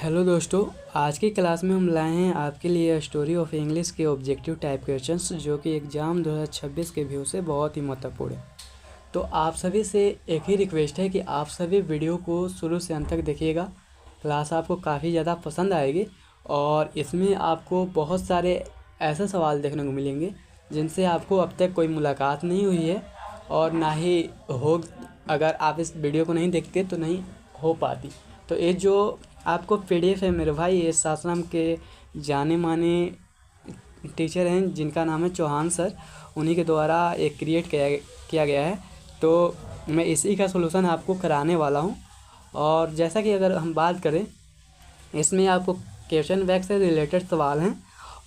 Hello दोस्तों, आज की क्लास में हम लाए हैं आपके लिए स्टोरी ऑफ इंग्लिश के ऑब्जेक्टिव टाइप क्वेश्चंस जो कि एग्ज़ाम 2026 के व्यू से बहुत ही महत्वपूर्ण है। तो आप सभी से एक ही रिक्वेस्ट है कि आप सभी वीडियो को शुरू से अंत तक देखिएगा। क्लास आपको काफ़ी ज़्यादा पसंद आएगी और इसमें आपको बहुत सारे ऐसे सवाल देखने को मिलेंगे जिनसे आपको अब तक कोई मुलाकात नहीं हुई है और ना ही हो। अगर आप इस वीडियो को नहीं देखते तो नहीं हो पाती। तो ये जो आपको पीडीएफ है मेरे भाई, ये सासाराम के जाने माने टीचर हैं जिनका नाम है चौहान सर, उन्हीं के द्वारा एक क्रिएट किया गया है। तो मैं इसी का सलूशन आपको कराने वाला हूं। और जैसा कि अगर हम बात करें, इसमें आपको क्वेश्चन बैंक से रिलेटेड सवाल हैं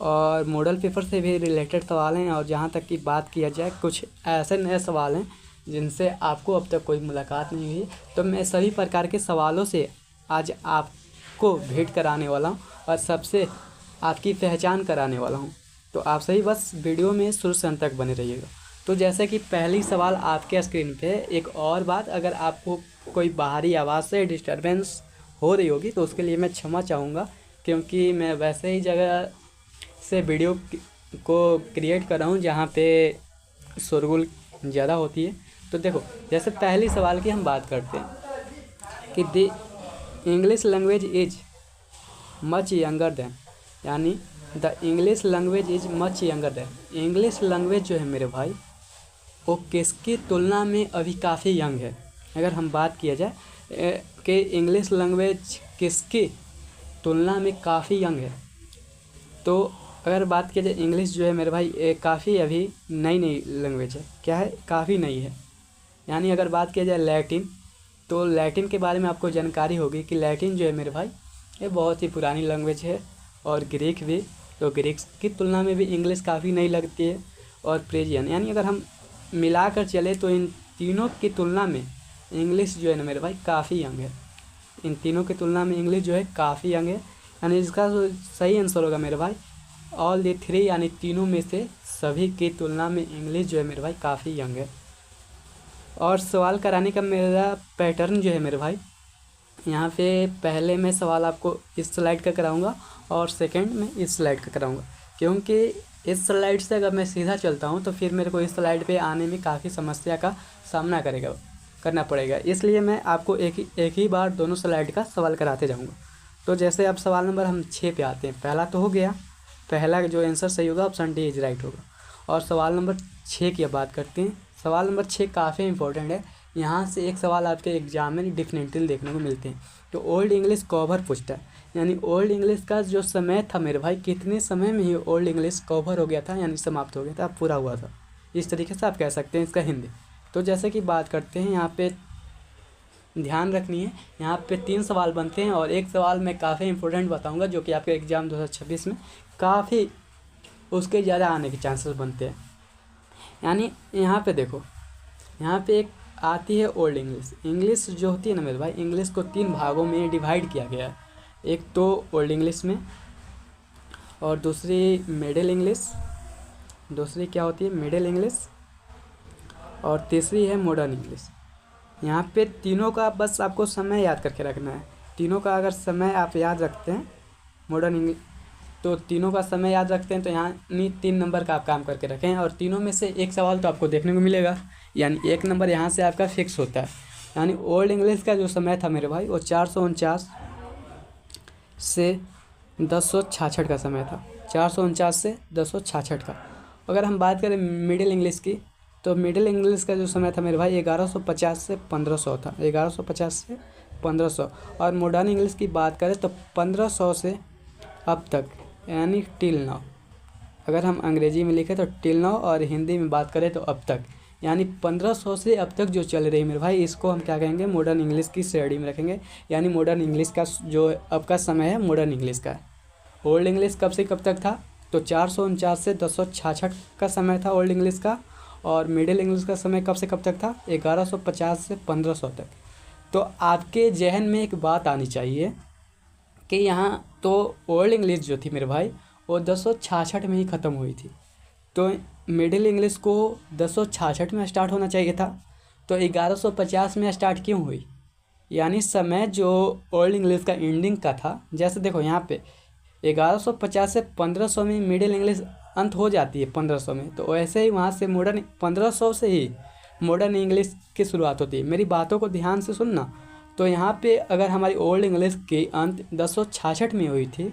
और मॉडल पेपर से भी रिलेटेड सवाल हैं। और जहाँ तक की बात किया जाए, कुछ ऐसे नए सवाल हैं जिनसे आपको अब तक कोई मुलाकात नहीं हुई। तो मैं सभी प्रकार के सवालों से आज आपको भेंट कराने वाला हूँ और सबसे आपकी पहचान कराने वाला हूँ। तो आप सही बस वीडियो में शुरू से अंत तक बने रहिएगा। तो जैसे कि पहली सवाल आपके स्क्रीन पे, एक और बात, अगर आपको कोई बाहरी आवाज़ से डिस्टरबेंस हो रही होगी तो उसके लिए मैं क्षमा चाहूँगा, क्योंकि मैं वैसे ही जगह से वीडियो को क्रिएट कर रहा हूँ जहाँ पे शोरगुल ज़्यादा होती है। तो देखो, जैसे पहली सवाल की हम बात करते हैं कि the English language is much younger than, यानी the English language is much younger than. English language जो है मेरे भाई, वो किसकी तुलना में अभी काफ़ी यंग है। अगर हम बात किया जाए कि इंग्लिश लैंग्वेज किसकी तुलना में काफ़ी यंग है, तो अगर बात किया जाए, इंग्लिश जो है मेरे भाई काफ़ी अभी नई लैंग्वेज है। क्या है? काफ़ी नई है। यानी अगर बात किया जाए लैटिन, तो लैटिन के बारे में आपको जानकारी होगी कि लैटिन जो है मेरे भाई, ये बहुत ही पुरानी लैंग्वेज है। और ग्रीक भी, तो ग्रीक की तुलना में भी इंग्लिश काफ़ी नई लगती है। और पर्शियन, यानी अगर हम मिलाकर चले तो इन तीनों की तुलना में इंग्लिश जो है ना मेरे भाई काफ़ी यंग है। इन तीनों की तुलना में इंग्लिश जो है काफ़ी यंग है। यानी इसका जो सही आंसर होगा मेरे भाई, ऑल दी थ्री, यानी तीनों में से सभी की तुलना में इंग्लिश जो है मेरे भाई काफ़ी यंग है। और सवाल कराने का मेरा पैटर्न जो है मेरे भाई, यहाँ पे पहले मैं सवाल आपको इस स्लाइड का कराऊंगा और सेकंड में इस स्लाइड का कराऊंगा, क्योंकि इस स्लाइड से अगर मैं सीधा चलता हूँ तो फिर मेरे को इस स्लाइड पे आने में काफ़ी समस्या का सामना करना पड़ेगा। इसलिए मैं आपको एक ही बार दोनों स्लाइड का सवाल कराते जाऊँगा। तो जैसे अब सवाल नंबर हम 6 पे आते हैं। पहला तो हो गया, पहला जो आंसर सही होगा ऑप्शन डी इज राइट होगा। और सवाल नंबर 6 की अब बात करते हैं। सवाल नंबर 6 काफ़ी इंपॉर्टेंट है। यहाँ से एक सवाल आपके एग्जाम में डिफिनेटली देखने को मिलते हैं। तो ओल्ड इंग्लिश कवर पूछता है, यानी ओल्ड इंग्लिश का जो समय था मेरे भाई, कितने समय में ही ओल्ड इंग्लिश कवर हो गया था, यानी समाप्त हो गया था, पूरा हुआ था। इस तरीके से आप कह सकते हैं इसका हिंदी। तो जैसे कि बात करते हैं, यहाँ पे ध्यान रखनी है, यहाँ पे 3 सवाल बनते हैं और एक सवाल मैं काफ़ी इंपॉर्टेंट बताऊँगा जो कि आपके एग्ज़ाम 2026 में काफ़ी उसके ज़्यादा आने के चांसेस बनते हैं। यानी यहाँ पे देखो, यहाँ पे एक आती है ओल्ड इंग्लिश। इंग्लिश जो होती है ना मेरे भाई, इंग्लिश को 3 भागों में डिवाइड किया गया है। एक तो ओल्ड इंग्लिश में, और दूसरी मिडिल इंग्लिश, दूसरी क्या होती है मिडिल इंग्लिश, और तीसरी है मॉडर्न इंग्लिश। यहाँ पे तीनों का बस आपको समय याद करके रखना है। तीनों का अगर समय आप याद रखते हैं, मॉडर्न इंग्लिश, तो तीनों का समय याद रखते हैं तो यहाँ 3 नंबर का आप काम करके रखें और तीनों में से एक सवाल तो आपको देखने को मिलेगा, यानी 1 नंबर यहाँ से आपका फिक्स होता है। यानी ओल्ड इंग्लिश का जो समय था मेरे भाई, वो 449 से 1066 का समय था। 449 से 1066 का। अगर हम बात करें मिडिल इंग्लिश की, तो मिडिल इंग्लिश का जो समय था मेरे भाई 1150 से 1500 था। 1150 से 1500। और मॉडर्न इंग्लिश की बात करें तो 1500 से अब तक, यानी टिल नाउ। अगर हम अंग्रेजी में लिखें तो टिल नाउ, और हिंदी में बात करें तो अब तक, यानी 1500 से अब तक जो चल रही है मेरे भाई, इसको हम क्या कहेंगे, मॉडर्न इंग्लिश की श्रेणी में रखेंगे। यानी मॉडर्न इंग्लिश का जो अब का समय है मॉडर्न इंग्लिश का है। ओल्ड इंग्लिश कब से कब तक था, तो 449 से 1066 का समय था ओल्ड इंग्लिश का। और मिडिल इंग्लिश का समय कब से कब तक था, 1150 से 1500 तक। तो आपके जहन में एक बात आनी चाहिए कि यहाँ तो ओल्ड इंग्लिश जो थी मेरे भाई, वो 1066 में ही ख़त्म हुई थी। तो मिडिल इंग्लिश को 1066 में स्टार्ट होना चाहिए था, तो 1150 में स्टार्ट क्यों हुई? यानी समय जो ओल्ड इंग्लिश का एंडिंग का था, जैसे देखो यहाँ पे 1150 से 1500 में मिडिल इंग्लिश अंत हो जाती है 1500 में, तो वैसे ही वहाँ से मॉडर्न 1500 से ही मॉडर्न इंग्लिश की शुरुआत होती है। मेरी बातों को ध्यान से सुनना। तो यहाँ पे अगर हमारी ओल्ड इंग्लिश की अंत 1066 में हुई थी,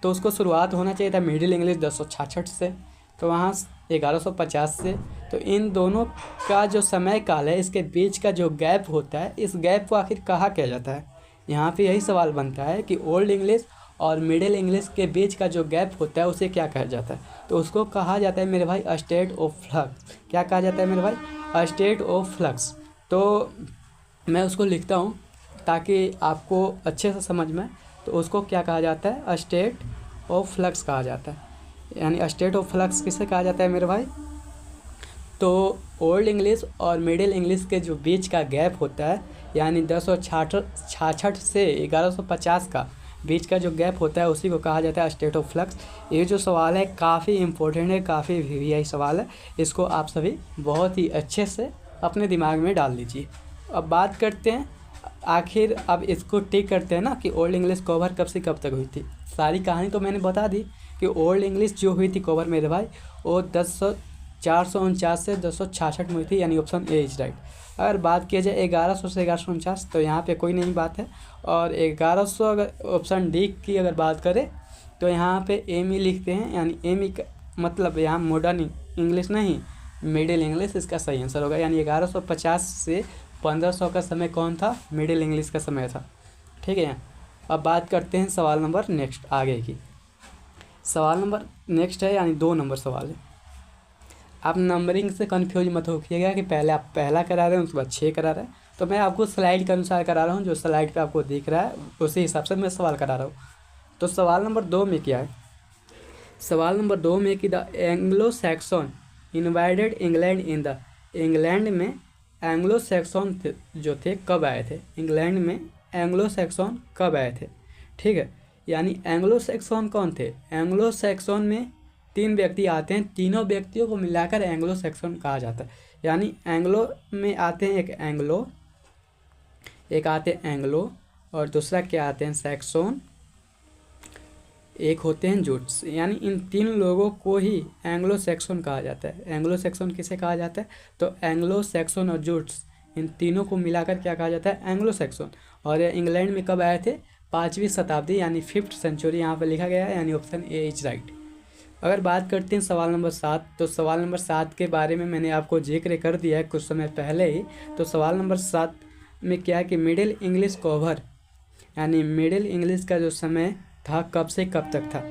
तो उसको शुरुआत होना चाहिए था मिडिल इंग्लिश 1066 से, तो वहाँ 1150 से। तो इन दोनों का जो समय काल है, इसके बीच का जो गैप होता है, इस गैप को आखिर कहा क्या जाता है। यहाँ पे यही सवाल बनता है कि ओल्ड इंग्लिश और मिडिल इंग्लिश के बीच का जो गैप होता है उसे क्या कहा जाता है। तो उसको कहा जाता है मेरे भाई स्टेट ऑफ फ्लक्स। क्या कहा जाता है मेरे भाई? State of flux. तो मैं उसको लिखता हूँ ताकि आपको अच्छे से समझ में। तो उसको क्या कहा जाता है? स्टेट ऑफ फ्लक्स कहा जाता है। यानी स्टेट ऑफ फ्लक्स किसे कहा जाता है मेरे भाई? तो ओल्ड इंग्लिश और मिडिल इंग्लिश के जो बीच का गैप होता है, यानी 1066 से 1150 का बीच का जो गैप होता है, उसी को कहा जाता है स्टेट ऑफ फ्लक्स। ये जो सवाल है काफ़ी इम्पोर्टेंट है, काफ़ी वीवीआई सवाल है। इसको आप सभी बहुत ही अच्छे से अपने दिमाग में डाल लीजिए। अब बात करते हैं आखिर, अब इसको टिक करते हैं ना कि ओल्ड इंग्लिश कवर कब से कब तक हुई थी। सारी कहानी तो मैंने बता दी कि ओल्ड इंग्लिश जो हुई थी कवर मेरे भाई, वो 449 से 1066 में हुई थी, यानी ऑप्शन ए इज राइट। अगर बात किया जाए 1100 से 1149, तो यहाँ पे कोई नहीं बात है। और 1100 अगर ऑप्शन डी की अगर बात करें, तो यहाँ पे एम ई लिखते हैं, यानी एम ई का मतलब यहाँ मॉडर्न इंग्लिश नहीं, मिडिल इंग्लिश इसका सही आंसर होगा। यानी 1150 से 1500 का समय कौन था? मिडिल इंग्लिश का समय था। ठीक है। अब बात करते हैं सवाल नंबर नेक्स्ट आगे की। सवाल नंबर नेक्स्ट है, यानी 2 नंबर सवाल है। आप नंबरिंग से कन्फ्यूज मत होइएगा कि पहले आप पहला करा रहे हैं उसके बाद 6 करा रहे हैं। तो मैं आपको स्लाइड के अनुसार करा रहा हूँ, जो स्लाइड पे आपको दिख रहा है उसी हिसाब से मैं सवाल करा रहा हूँ। तो सवाल नंबर 2 में क्या है? सवाल नंबर 2 में कि the Anglo Saxon invaded England in the, England में एंग्लो सैक्सन जो थे कब आए थे? इंग्लैंड में एंग्लो सैक्सन कब आए थे? ठीक है। यानी एंग्लो सैक्सन कौन थे? एंग्लो सैक्सन में 3 व्यक्ति आते हैं, तीनों व्यक्तियों को मिलाकर एंग्लो सैक्सन कहा जाता है। यानी एंग्लो में आते हैं एक आते हैं एंग्लो, और दूसरा क्या आते हैं? सैक्सन, एक होते हैं जूट्स। यानी इन 3 लोगों को ही एंग्लो सैक्सन कहा जाता है। एंग्लो सैक्सन किसे कहा जाता है? तो एंग्लो सैक्सन और जूट्स, इन तीनों को मिलाकर क्या कहा जाता है? Anglo Saxon. और ये इंग्लैंड में कब आए थे? 5वीं शताब्दी, यानी 5th सेंचुरी यहाँ पर लिखा गया है, यानी ऑप्शन ए इज राइट। अगर बात करते हैं सवाल नंबर 7, तो सवाल नंबर 7 के बारे में मैंने आपको जिक्र कर दिया है कुछ समय पहले ही। तो सवाल नंबर 7 में क्या है कि मिडिल इंग्लिश कवर, यानी मिडिल इंग्लिश का जो समय था कब से कब तक था।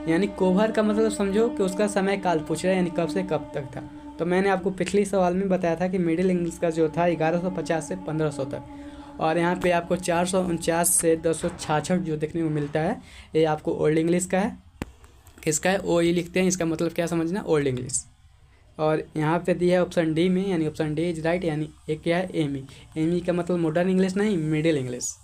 यानी कोवर का मतलब समझो कि उसका समय काल पूछ रहा है, यानी कब से कब तक था। तो मैंने आपको पिछली सवाल में बताया था कि मिडिल इंग्लिश का जो था 1150 से 1500 तक, और यहाँ पे आपको 449 से 1066 जो देखने को मिलता है, ये आपको ओल्ड इंग्लिश का है। किसका है? ओ ई लिखते हैं, इसका मतलब क्या समझना? Old English. और यहाँ पे दिया है ऑप्शन डी में, यानी ऑप्शन डी इज राइट। यानी एक क्या है? M E. एम ई का मतलब मॉडर्न इंग्लिश नहीं, मिडिल इंग्लिश।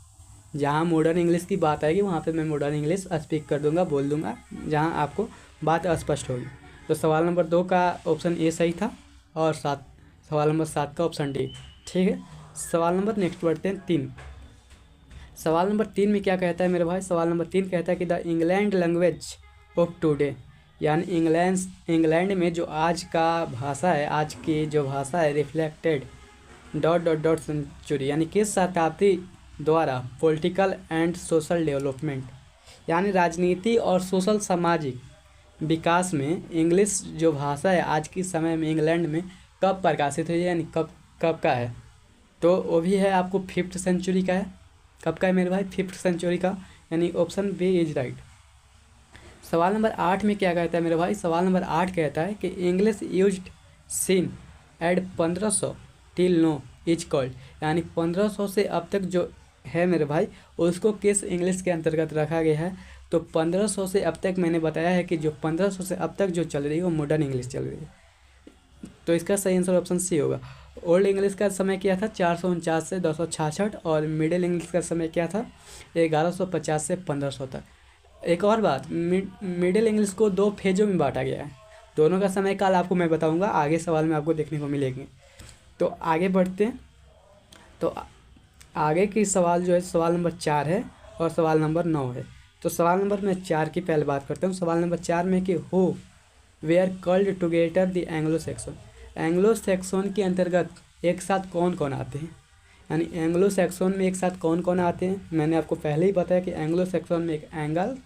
जहाँ मॉडर्न इंग्लिश की बात आएगी वहाँ पे मैं मॉडर्न इंग्लिश स्पीक कर दूंगा, बोल दूंगा, जहाँ आपको बात अस्पष्ट होगी। तो सवाल नंबर 2 का ऑप्शन ए सही था, और सवाल नंबर 7 का ऑप्शन डी। ठीक है। सवाल नंबर नेक्स्ट बढ़ते हैं 3। सवाल नंबर 3 में क्या कहता है मेरे भाई? सवाल नंबर 3 कहता है कि the England language of today, यानी इंग्लैंड में जो आज का भाषा है, आज की जो भाषा है, रिफ्लेक्टेड ... सेंचुरी, यानी किस शताब्दी द्वारा पॉलिटिकल एंड सोशल डेवलपमेंट, यानी राजनीति और सोशल सामाजिक विकास में इंग्लिश जो भाषा है आज के समय में इंग्लैंड में कब प्रकाशित हुई है, यानी कब का है? तो वो भी है आपको 5th सेंचुरी का है। कब का है मेरे भाई? 5th सेंचुरी का, यानी ऑप्शन बी इज राइट। सवाल नंबर 8 में क्या कहता है मेरे भाई? सवाल नंबर 8 कहता है कि English used seen at 1500 till now is called, यानी 1500 से अब तक जो है मेरे भाई, उसको किस इंग्लिश के अंतर्गत रखा गया है? तो 1500 से अब तक मैंने बताया है कि जो 1500 से अब तक जो चल रही है वो मॉडर्न इंग्लिश चल रही है। तो इसका सही आंसर ऑप्शन सी होगा। ओल्ड इंग्लिश का समय क्या था? 449 से 266, और मिडिल इंग्लिश का समय क्या था? 1150 से 1500 तक। एक और बात, मिडिल इंग्लिश को 2 फेजों में बांटा गया है। दोनों का समय काल आपको मैं बताऊंगा, आगे सवाल में आपको देखने को मिलेंगे। तो आगे बढ़ते हैं। तो आगे की सवाल जो है सवाल नंबर 4 है और सवाल नंबर 9 है। तो सवाल नंबर मैं 4 की पहले बात करता हूँ। सवाल नंबर 4 में कि who where called together the Anglo Saxon. Anglo Saxon के अंतर्गत एक साथ कौन कौन आते हैं, यानी एंग्लो सैक्सन में एक साथ कौन कौन आते हैं। मैंने आपको पहले ही बताया कि एंग्लो सैक्सन में एक एंगल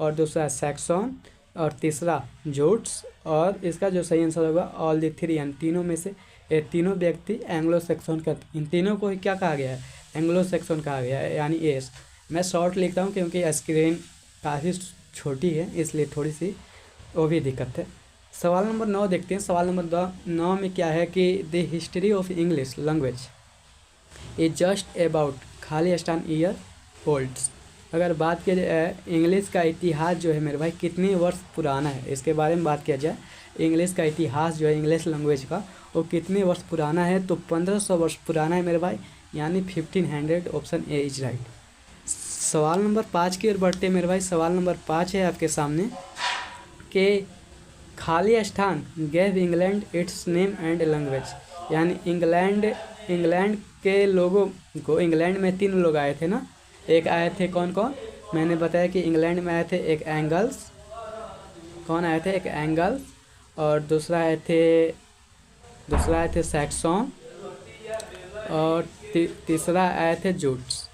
और दूसरा सैक्सन और तीसरा जूट्स, और इसका जो सही आंसर होगा ऑल द थ्री, यानी तीनों में से ये तीनों व्यक्ति एंग्लो सैक्सन का, इन तीनों को क्या कहा गया है, एंग्लो सैक्सन कहा गया है, यानी एस। मैं शॉर्ट लिखता हूँ क्योंकि स्क्रीन काफ़ी छोटी है, इसलिए थोड़ी सी वो भी दिक्कत है। सवाल नंबर 9 देखते हैं। सवाल नंबर 9 में क्या है कि the history of English language is just about खाली स्टान ईयर ओल्ड्स। अगर बात किया जाए इंग्लिश का इतिहास जो है मेरे भाई कितने वर्ष पुराना है, इसके बारे में बात किया जाए, इंग्लिश का इतिहास जो है इंग्लिश लैंग्वेज का वो कितने वर्ष पुराना है, तो 1500 वर्ष पुराना है मेरे भाई, यानी 1500। Option A is right. सवाल नंबर 5 की ओर बढ़ते हैं मेरे भाई। सवाल नंबर 5 है आपके सामने कि खाली स्थान gave England it's name and language, यानी इंग्लैंड के लोगों को, इंग्लैंड में 3 लोग आए थे ना, एक आए थे कौन कौन, मैंने बताया कि इंग्लैंड में आए थे एक एंगल्स, कौन आए थे, एक एंगल्स, और दूसरा आए थे सैक्सन, और तीसरा आए थे जूट्स,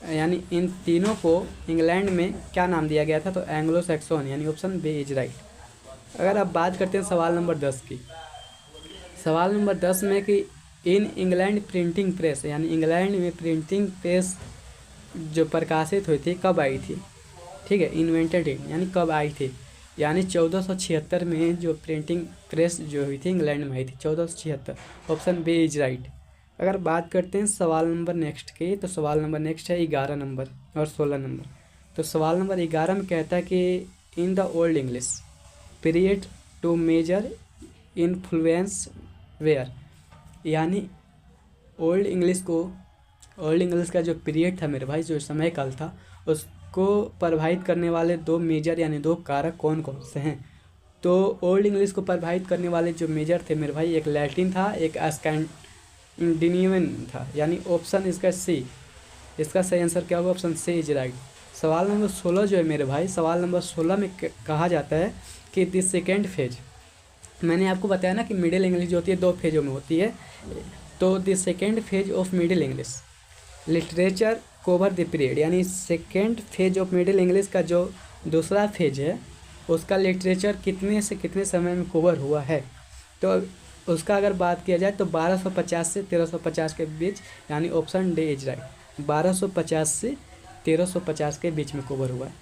यानी इन तीनों को इंग्लैंड में क्या नाम दिया गया था, तो एंग्लो सैक्सन, यानी ऑप्शन बी इज राइट। अगर आप बात करते हैं सवाल नंबर 10 की। सवाल नंबर 10 में कि इन इंग्लैंड प्रिंटिंग प्रेस, यानी इंग्लैंड में प्रिंटिंग प्रेस जो प्रकाशित हुई थी कब आई थी, ठीक है, इन्वेंटेड इन, यानी कब आई थी, यानी 1476 में जो प्रिंटिंग प्रेस जो हुई थी इंग्लैंड में आई थी 1476। Option B is right. अगर बात करते हैं सवाल नंबर नेक्स्ट की, तो सवाल नंबर नेक्स्ट है 11 नंबर और 16 नंबर। तो सवाल नंबर 11 में कहता है कि in the Old English period two major influence were, यानी ओल्ड इंग्लिश का जो पीरियड था मेरे भाई, जो समय काल था, उसको प्रभावित करने वाले 2 मेजर यानी 2 कारक कौन कौन से हैं। तो ओल्ड इंग्लिश को प्रभावित करने वाले जो मेजर थे मेरे भाई, एक लैटिन था, एक स्कैंडिनेवियन था, यानी ऑप्शन इसका सी, इसका सही आंसर क्या होगा, ऑप्शन सी इज राइट। सवाल नंबर 16 जो है मेरे भाई, सवाल नंबर 16 में कहा जाता है कि द सेकेंड फेज, मैंने आपको बताया ना कि मिडिल इंग्लिश जो होती है 2 फेजों में होती है, तो the second phase of middle English literature cover the period, यानी second phase of middle English का जो दूसरा फेज है उसका लिटरेचर कितने से कितने समय में कवर हुआ है, तो उसका अगर बात किया जाए तो 1250 से 1350 के बीच, यानी ऑप्शन डी इज राइट। 1250 से 1350 के बीच में कवर हुआ है,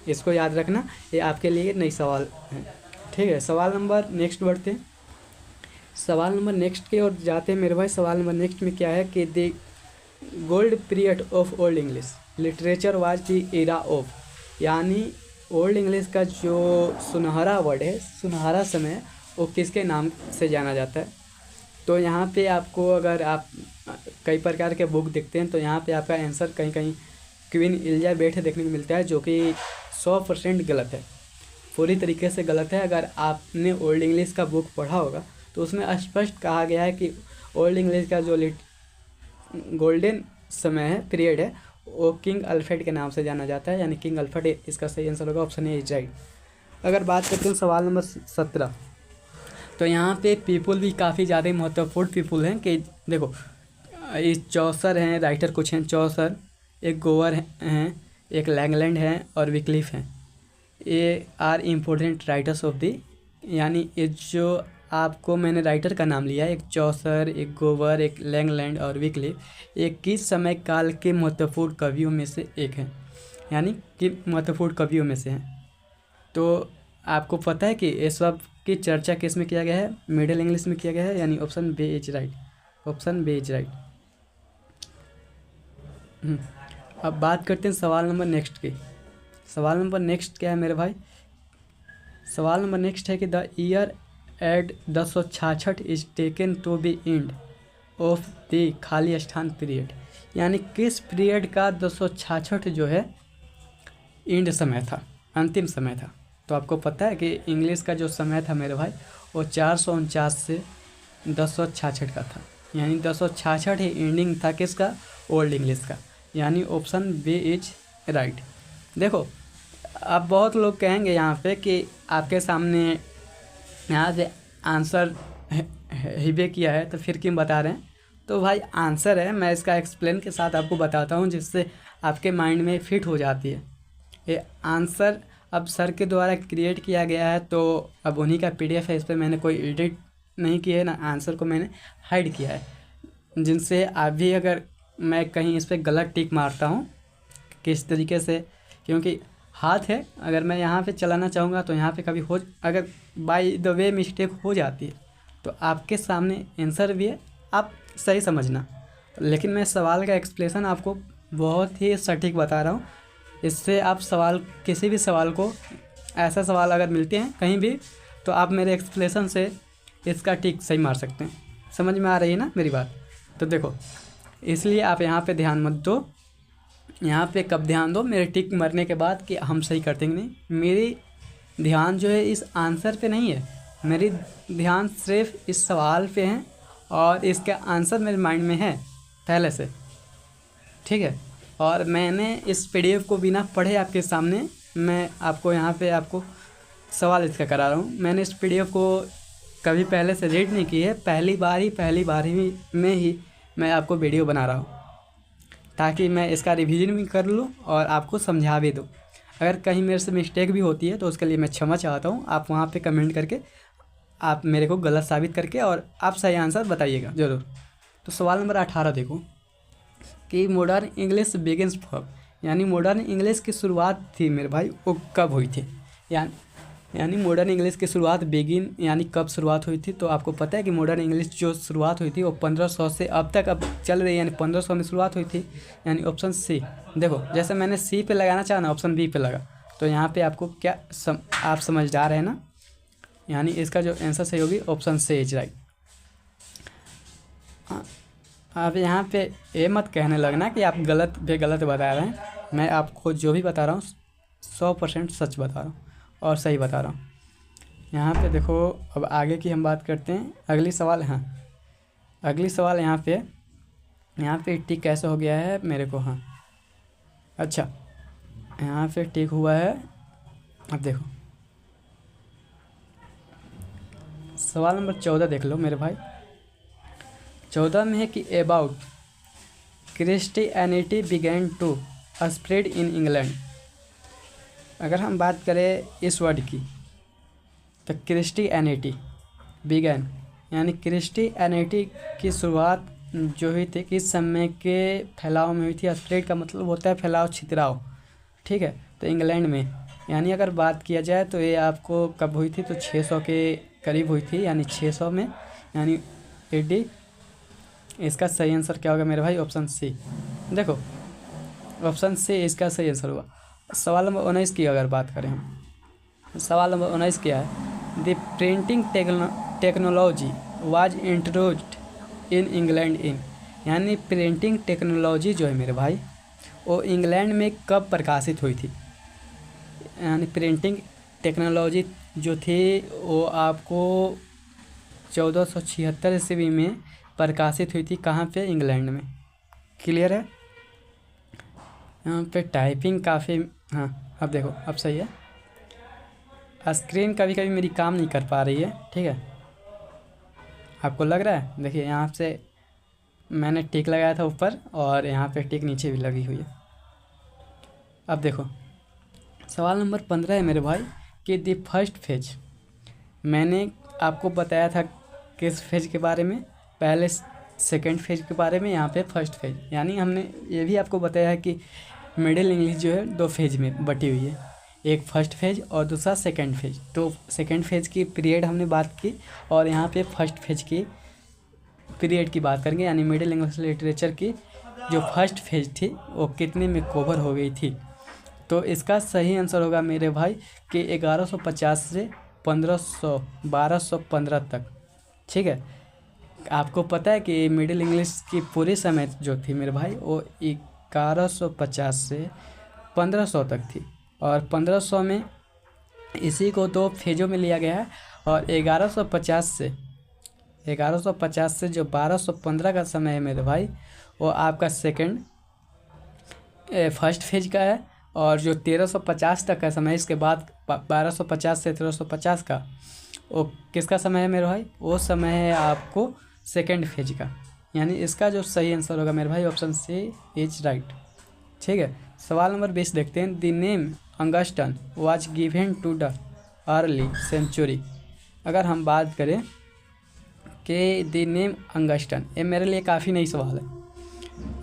इसको याद रखना, ये आपके लिए नई सवाल है, ठीक है। सवाल नंबर नेक्स्ट बढ़ते हैं। सवाल नंबर नेक्स्ट की ओर जाते हैं मेरे भाई। सवाल नंबर नेक्स्ट में क्या है कि the gold period of old English literature was the era of, यानी ओल्ड इंग्लिश का जो सुनहरा वर्ड है, सुनहरा समय, वो किसके नाम से जाना जाता है। तो यहाँ पे आपको, अगर आप कई प्रकार के बुक देखते हैं तो यहाँ पे आपका आंसर कहीं कहीं क्वीन एलिजाबेथ देखने को मिलता है, जो कि 100% गलत है, पूरी तरीके से गलत है। अगर आपने ओल्ड इंग्लिश का बुक पढ़ा होगा तो उसमें स्पष्ट कहा गया है कि ओल्ड इंग्लिश का जो गोल्डन समय है, पीरियड है, वो किंग अल्फ्रेड के नाम से जाना जाता है, यानी किंग अल्फ्रेड इसका सही आंसर होगा, ऑप्शन ए इज राइट। अगर बात करते हैं सवाल नंबर 17, तो यहाँ पे पीपुल भी काफ़ी ज़्यादा महत्वपूर्ण पीपुल हैं कि देखो, इस चौसर हैं, राइटर कुछ हैं, चौसर, एक गोवर हैं, एक लैंगलैंड हैं और विक्लिफ हैं, ये are important writers of the, यानी ये जो आपको मैंने राइटर का नाम लिया है, एक चौसर, एक गोवर, एक लैंगलैंड और विक्लिफ, ये किस समय काल के महत्वपूर्ण कवियों में से एक हैं, यानी कि महत्वपूर्ण कवियों में से हैं। तो आपको पता है कि इस सब की चर्चा किस में किया गया है, मिडिल इंग्लिश में किया गया है, यानी option B is right, option B is right. अब बात करते हैं सवाल नंबर नेक्स्ट की। सवाल नंबर नेक्स्ट क्या है मेरे भाई, सवाल नंबर नेक्स्ट है कि the year at 1066 is taken to be end of the खाली स्थान पीरियड, यानी किस पीरियड का 266 जो है एंड समय था, अंतिम समय था। तो आपको पता है कि इंग्लिश का जो समय था मेरे भाई, वो 449 से 1066 का था, यानी 1066 ही एंडिंग था किसका, ओल्ड इंग्लिश का, यानी ऑप्शन बी इज राइट। देखो अब बहुत लोग कहेंगे यहाँ पे कि आपके सामने यहाँ से आंसर हिबे किया है तो फिर क्यों बता रहे हैं। तो भाई आंसर है, मैं इसका एक्सप्लेन के साथ आपको बताता हूँ जिससे आपके माइंड में फिट हो जाती है। ये आंसर अब सर के द्वारा क्रिएट किया गया है, तो अब उन्हीं का पीडीएफ है, इस पर मैंने कोई एडिट नहीं किया है ना, आंसर को मैंने हाइड किया है, जिनसे आप भी अगर मैं कहीं इस पर गलत टिक मारता हूँ किस तरीके से, क्योंकि हाथ है, अगर मैं यहाँ पे चलाना चाहूँगा तो यहाँ पे कभी हो, अगर बाय द वे मिस्टेक हो जाती है तो आपके सामने आंसर भी है, आप सही समझना। लेकिन मैं सवाल का एक्सप्लेशन आपको बहुत ही सटीक बता रहा हूँ, इससे आप सवाल किसी भी सवाल को, ऐसा सवाल अगर मिलते हैं कहीं भी तो आप मेरे एक्सप्लेशन से इसका टिक सही मार सकते हैं। समझ में आ रही है ना मेरी बात। तो देखो इसलिए आप यहाँ पे ध्यान मत दो, यहाँ पे कब ध्यान दो, मेरे टिक मरने के बाद कि हम सही करते हैं कि नहीं। मेरी ध्यान जो है इस आंसर पे नहीं है, मेरी ध्यान सिर्फ इस सवाल पे है और इसका आंसर मेरे माइंड में है पहले से, ठीक है। और मैंने इस पीडीएफ को बिना पढ़े आपके सामने मैं आपको यहाँ पे आपको सवाल इसका करा रहा हूँ। मैंने इस पीडीएफ को कभी पहले से रीड नहीं की है, पहली बार ही में ही मैं आपको वीडियो बना रहा हूँ, ताकि मैं इसका रिवीजन भी कर लूँ और आपको समझा भी दूँ। अगर कहीं मेरे से मिस्टेक भी होती है तो उसके लिए मैं क्षमा चाहता हूँ। आप वहाँ पे कमेंट करके आप मेरे को गलत साबित करके और आप सही आंसर बताइएगा ज़रूर। तो सवाल नंबर 18 देखो कि मॉडर्न इंग्लिश बिगिंस फ्रॉम, यानी मॉडर्न इंग्लिश की शुरुआत थी मेरे भाई वो कब हुई थी, यानी मॉडर्न इंग्लिश की शुरुआत बिगिन यानी कब शुरुआत हुई थी। तो आपको पता है कि मॉडर्न इंग्लिश जो शुरुआत हुई थी वो 1500 से अब तक अब चल रही है, यानी 1500 में शुरुआत हुई थी, यानी ऑप्शन सी। देखो जैसे मैंने सी पे लगाना चाहा ना, ऑप्शन बी पे लगा, तो यहाँ पे आपको क्या आप समझदार है ना, यानी इसका जो आंसर सही होगी ऑप्शन सी इज राइट। आप यहाँ पे ये मत कहने लगना कि आप गलत बता रहे हैं, मैं आपको जो भी बता रहा हूँ 100% सच बता रहा हूँ और सही बता रहा हूँ। यहाँ पे देखो अब आगे की हम बात करते हैं, अगली सवाल। हाँ अगली सवाल यहाँ पे टिक कैसे हो गया है मेरे को, हाँ अच्छा यहाँ पे टिक हुआ है। अब देखो सवाल नंबर 14 देख लो मेरे भाई। 14 में है कि about Christianity began to spread in England. अगर हम बात करें इस वर्ड की तो क्रिश्चियनिटी बिगैन यानी क्रिश्चियनिटी की शुरुआत जो हुई थी किस समय के फैलाव में हुई थी। स्प्रेड का मतलब होता है फैलाव, छितराव, ठीक है। तो इंग्लैंड में, यानी अगर बात किया जाए तो ये आपको कब हुई थी, तो 600 के करीब हुई थी, यानी 600 में, यानी एडी। इसका सही आंसर क्या होगा मेरे भाई, ऑप्शन सी। देखो ऑप्शन सी इसका सही आंसर हुआ। सवाल नंबर 19 की अगर बात करें हम, सवाल नंबर 19 क्या है, the printing technology was introduced in England in, यानी प्रिंटिंग टेक्नोलॉजी जो है मेरे भाई वो इंग्लैंड में कब प्रकाशित हुई थी। यानी प्रिंटिंग टेक्नोलॉजी जो थी वो आपको 1476 ईस्वी में प्रकाशित हुई थी, कहाँ पे, इंग्लैंड में। क्लियर है। यहाँ पे टाइपिंग काफ़ी, हाँ अब देखो अब सही है। स्क्रीन कभी कभी मेरी काम नहीं कर पा रही है, ठीक है, आपको लग रहा है। देखिए यहाँ से मैंने टिक लगाया था ऊपर और यहाँ पे टिक नीचे भी लगी हुई है। अब देखो सवाल नंबर 15 है मेरे भाई कि द फर्स्ट फेज, मैंने आपको बताया था किस फेज के बारे में, पहले सेकंड फेज के बारे में, यहाँ पे फर्स्ट फेज, यानी हमने ये भी आपको बताया है कि मिडिल इंग्लिश जो है 2 फेज में बटी हुई है, एक फर्स्ट फेज और दूसरा सेकंड फेज। तो सेकंड फेज की पीरियड हमने बात की और यहाँ पे फर्स्ट फेज की पीरियड की बात करेंगे, यानी मिडिल इंग्लिश लिटरेचर की जो फर्स्ट फेज थी वो कितने में कवर हो गई थी। तो इसका सही आंसर होगा मेरे भाई कि 1150 से 1215 तक, ठीक है। आपको पता है कि मिडिल इंग्लिश की पूरी समय जो थी मेरे भाई वो 1150 से 1500 तक थी, और 1500 में इसी को 2 फेजों में लिया गया है, और 1150 से जो 1215 का समय है मेरे भाई वो आपका सेकंड फर्स्ट फेज का है, और जो 1350 तक का समय, इसके बाद 1250 से 1350 का, वो किसका समय है मेरे भाई? वो समय है आपको सेकंड फेज का। यानी इसका जो सही आंसर होगा मेरे भाई ऑप्शन सी इज राइट। ठीक है, सवाल नंबर 20 देखते हैं। The name Augustan was given to the early century. अगर हम बात करें कि द नेम अंगस्टन, ये मेरे लिए काफ़ी नई सवाल है।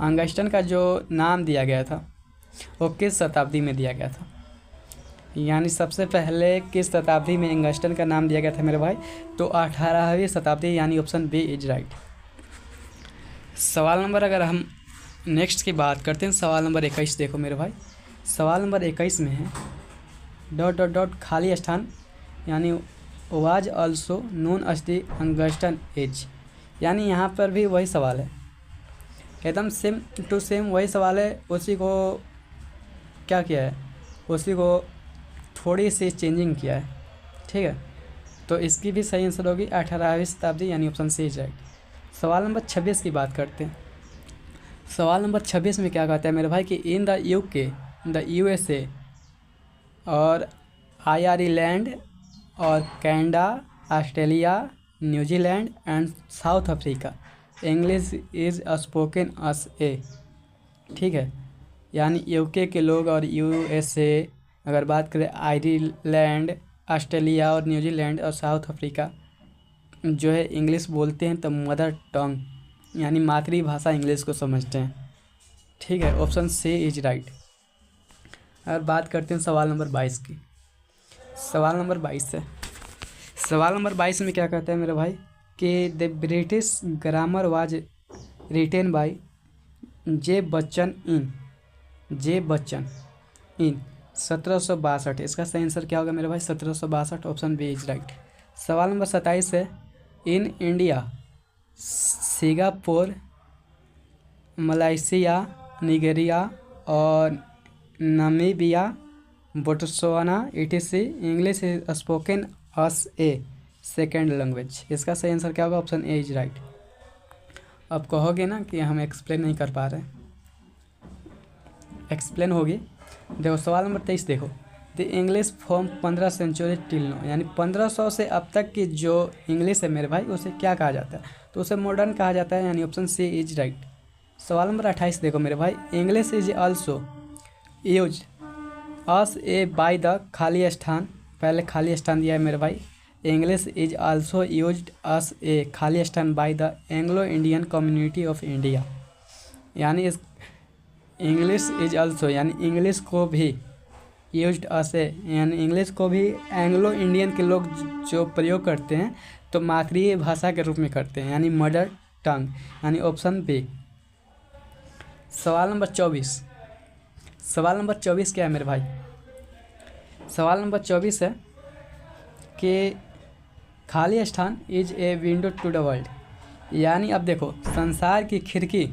अंगस्टन का जो नाम दिया गया था वो किस शताब्दी में दिया गया था? यानी सबसे पहले किस शताब्दी में अंगस्टन का नाम दिया गया था मेरे भाई? तो 18वीं शताब्दी, यानी ऑप्शन बी इज राइट। सवाल नंबर अगर हम नेक्स्ट की बात करते हैं, सवाल नंबर 21 देखो मेरे भाई। सवाल नंबर 21 में है डॉट डॉट डॉट खाली स्थान, यानी was also known as the Augustan age. यानी यहाँ पर भी वही सवाल है, एकदम सेम टू सेम वही सवाल है। उसी को क्या किया है, उसी को थोड़ी सी चेंजिंग किया है। ठीक है, तो इसकी भी सही आंसर होगी 18वीं शताब्दी, यानी ऑप्शन सी इज राइट। सवाल नंबर 26 की बात करते हैं। सवाल नंबर 26 में क्या कहता है मेरे भाई कि in the UK, the USA और आयरलैंड और Canada, Australia, New Zealand and south Africa English is spoken as ए। ठीक है, यानी यूके के लोग और यूएसए, अगर बात करें आयरलैंड, ऑस्ट्रेलिया और न्यूजीलैंड और साउथ अफ्रीका, जो है इंग्लिश बोलते हैं तो मदर टंग यानी मातृभाषा इंग्लिश को समझते हैं। ठीक है, ऑप्शन सी इज राइट। अगर बात करते हैं सवाल नंबर 22 की, सवाल नंबर 22 है। सवाल नंबर 22 में क्या कहते हैं मेरे भाई कि the British grammar was written by J Buchanan in 1762। इसका सही आंसर क्या होगा मेरे भाई? 1762, ऑप्शन बी इज राइट। सवाल नंबर 27 है। In India, Singapore, Malaysia, Nigeria और Namibia, Botswana etc English is spoken as a second language. इसका सही आंसर क्या होगा? Option A is right. अब कहोगे ना कि हम एक्सप्लेन नहीं कर पा रहे, एक्सप्लेन होगी। देखो सवाल नंबर 23 देखो। The English from 15 century till now, यानी 1500 से अब तक की जो इंग्लिश है मेरे भाई उसे क्या कहा जाता है? तो उसे मॉडर्न कहा जाता है, यानी ऑप्शन सी इज राइट। सवाल नंबर 28 देखो मेरे भाई। English is also use us A by the खाली स्थान, पहले खाली स्थान दिया है मेरे भाई। इंग्लिश इज आल्सो यूज्ड अस ए खाली स्थान by the Anglo Indian community of India, यानी इस इंग्लिश इज आल्सो यानी इंग्लिश को भी यूज्ड अस ए, यानी इंग्लिश को भी एंग्लो इंडियन के लोग जो प्रयोग करते हैं तो मातृभाषा के रूप में करते हैं, यानी मदर टंग, यानी ऑप्शन बी। सवाल नंबर 24। सवाल नंबर 24 क्या है मेरे भाई? सवाल नंबर 24 है कि खाली स्थान is a window to the world, यानी अब देखो संसार की खिड़की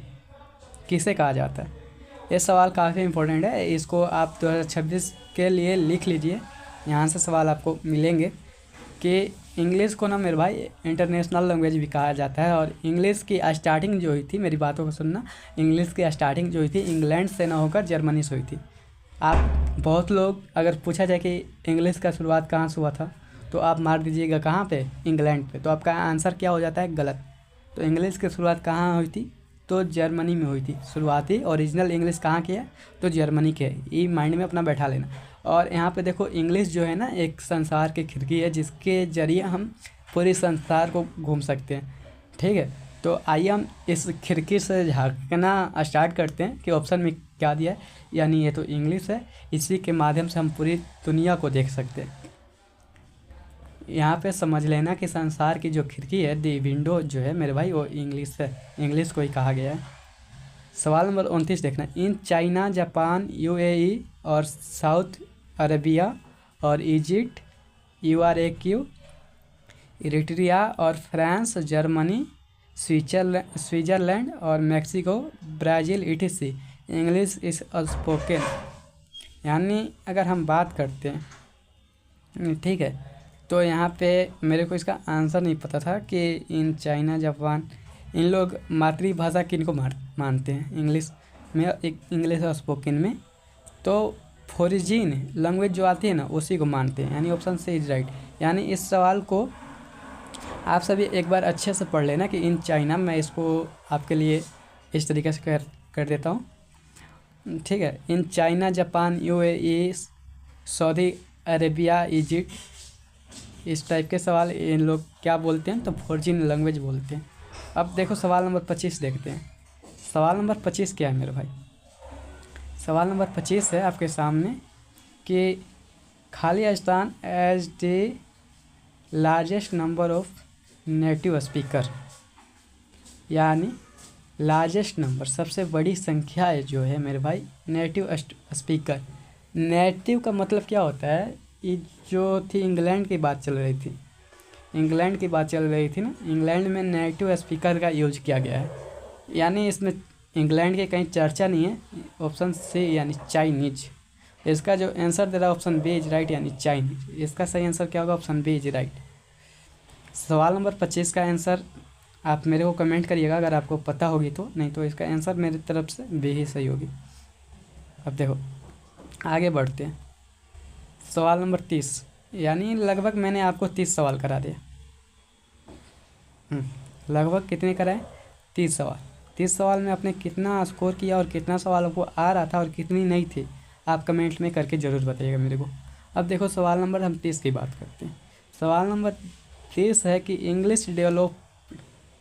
किसे कहा जाता है? ये सवाल काफ़ी इंपॉर्टेंट है, इसको आप 2026 के लिए लिख लीजिए। यहाँ से सवाल आपको मिलेंगे कि इंग्लिश को ना मेरे भाई इंटरनेशनल लैंग्वेज भी कहा जाता है, और इंग्लिश की स्टार्टिंग जो हुई थी, मेरी बातों को सुनना, इंग्लिश की स्टार्टिंग जो हुई थी इंग्लैंड से ना होकर जर्मनी से हुई थी। आप बहुत लोग अगर पूछा जाए कि इंग्लिश का शुरुआत कहाँ से हुआ था तो आप मार दीजिएगा कहाँ पे? इंग्लैंड पे, तो आपका आंसर क्या हो जाता है? गलत। तो इंग्लिश की शुरुआत कहाँ हुई थी? तो जर्मनी में हुई थी। शुरुआती ओरिजिनल इंग्लिश कहाँ की है? तो जर्मनी के है। ये माइंड में अपना बैठा लेना। और यहाँ पे देखो इंग्लिश जो है ना एक संसार की खिड़की है जिसके जरिए हम पूरे संसार को घूम सकते हैं। ठीक है, तो आइए हम इस खिड़की से झांकना स्टार्ट करते हैं कि ऑप्शन में क्या दिया है। यानी ये तो इंग्लिश है, इसी के माध्यम से हम पूरी दुनिया को देख सकते हैं। यहाँ पे समझ लेना कि संसार की जो खिड़की है, दी विंडो जो है मेरे भाई, वो इंग्लिश है, इंग्लिश को ही कहा गया है। सवाल नंबर 29 देखना। इन चाइना, जापान, यूएई और साउथ अरेबिया और इजिप्ट, यूआरएक्यू, इरिट्रिया और फ्रांस, जर्मनी, स्विट्ज़रलैंड और Mexico, Brazil etc English is spoken. यानी अगर हम बात करते हैं, ठीक है, तो यहाँ पे मेरे को इसका आंसर नहीं पता था कि इन चाइना, जापान, इन लोग मातृभाषा किनको मानते हैं इंग्लिश में, एक इंग्लिश स्पोकन में, तो फोरिजिन लैंग्वेज जो आती है ना उसी को मानते हैं, यानी ऑप्शन सी इज राइट। यानी इस सवाल को आप सभी एक बार अच्छे से पढ़ लेना कि इन चाइना, मैं इसको आपके लिए इस तरीके से कर देता हूँ, ठीक है। In China, Japan, UAE, Saudi Arabia, Egypt, इस टाइप के सवाल इन लोग क्या बोलते हैं, तो फोर्जिन लैंग्वेज बोलते हैं। अब देखो सवाल नंबर 25 देखते हैं। सवाल नंबर 25 क्या है मेरे भाई? सवाल नंबर 25 है आपके सामने कि Khalistan as the largest number of native speaker, यानी लार्जेस्ट नंबर, सबसे बड़ी संख्या है जो है मेरे भाई नेटिव स्पीकर। नेटिव का मतलब क्या होता है? ये जो थी इंग्लैंड की बात चल रही थी, इंग्लैंड की बात चल रही थी ना, इंग्लैंड में नेटिव स्पीकर का यूज किया गया है, यानी इसमें इंग्लैंड की कहीं चर्चा नहीं है। ऑप्शन सी यानी चाइनीज, इसका जो आंसर दे रहा है ऑप्शन बी इज राइट, यानी चाइनीज। इसका सही आंसर क्या होगा? Option B is right. सवाल नंबर 25 का आंसर आप मेरे को कमेंट करिएगा अगर आपको पता होगी तो, नहीं तो इसका आंसर मेरी तरफ से बी ही सही होगी। अब देखो आगे बढ़ते हैं। सवाल नंबर 30, यानी लगभग मैंने आपको 30 सवाल करा दिया। लगभग कितने कराए? 30 सवाल। 30 सवाल में आपने कितना स्कोर किया और कितना सवाल आपको आ रहा था और कितनी नहीं थी, आप कमेंट में करके ज़रूर बताइएगा मेरे को। अब देखो सवाल नंबर हम 30 की बात करते हैं। सवाल नंबर 30 है कि English develop